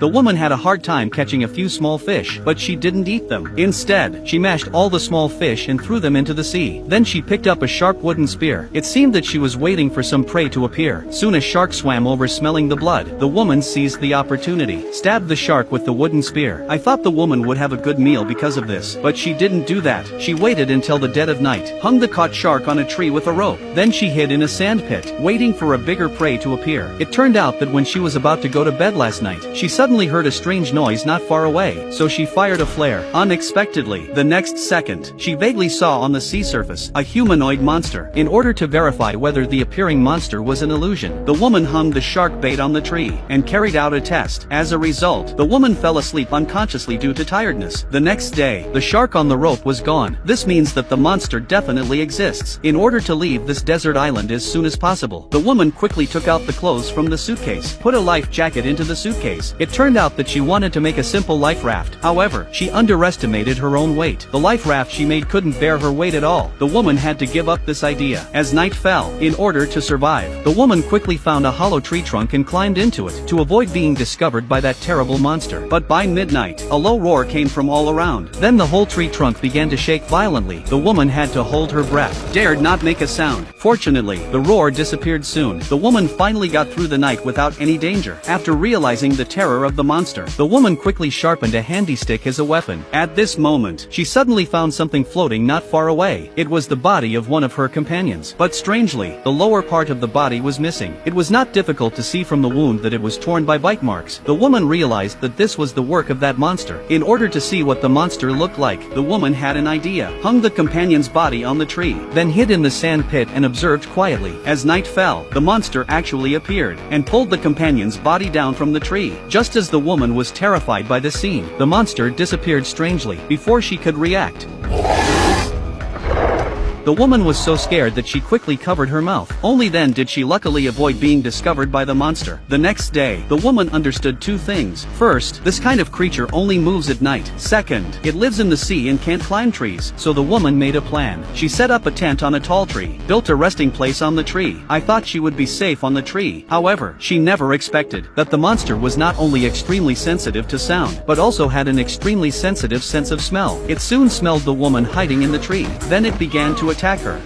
The woman had a hard time catching a few small fish, but she didn't eat them. Instead, she mashed all the small fish and threw them into the sea. Then she picked up a sharp wooden spear. It seemed that she was waiting for some prey to appear. Soon a shark swam over, smelling the blood. The woman seized the opportunity, stabbed the shark with the wooden spear. I thought the woman would have a good meal because of this, but she didn't do that. She waited until the dead of night, hung the caught shark on a tree with a rope. Then she hid in a sand pit, waiting for a bigger prey to appear. It turned out that when she was about to go to bed last night, she suddenly heard a strange noise not far away, so she fired a flare. Unexpectedly, the next second, she vaguely saw on the sea surface a humanoid monster. In order to verify whether the appearing monster was an illusion, the woman hung the shark bait on the tree and carried out a test. As a result, the woman fell asleep unconsciously due to tiredness. The next day, the shark on the rope was gone. This means that the monster definitely exists. In order to leave this desert island as soon as possible, the woman quickly took out the clothes from the suitcase, put a life jacket into the suitcase. It turned out that she wanted to make a simple life raft. However, she underestimated her own weight. The life raft she made couldn't bear her weight at all. The woman had to give up this idea. As night fell, in order to survive, the woman quickly found a hollow tree trunk and climbed into it to avoid being discovered by that terrible monster. But by midnight, a low roar came from all around. Then the whole tree trunk began to shake violently. The woman had to hold her breath, dared not make a sound. Fortunately, the roar disappeared soon. The woman finally got through the night without any danger. After realizing the terror of the monster, the woman quickly sharpened a handy stick as a weapon. At this moment, she suddenly found something floating not far away. It was the body of one of her companions. But strangely, the lower part of the body was missing. It was not difficult to see from the wound that it was torn by bite marks. The woman realized that this was the work of that monster. In order to see what the monster looked like, the woman had an idea. Hung the companion's body on the tree, then hid in the sand pit and observed quietly. As night fell, the monster actually appeared and pulled the companion's body down from the tree. Just as the woman was terrified by the scene, the monster disappeared strangely before she could react. The woman was so scared that she quickly covered her mouth. Only then did she luckily avoid being discovered by the monster. The next day, the woman understood two things. First, this kind of creature only moves at night. Second, it lives in the sea and can't climb trees. So the woman made a plan. She set up a tent on a tall tree, built a resting place on the tree. I thought she would be safe on the tree. However, she never expected that the monster was not only extremely sensitive to sound, but also had an extremely sensitive sense of smell. It soon smelled the woman hiding in the tree. Then it began to attack her.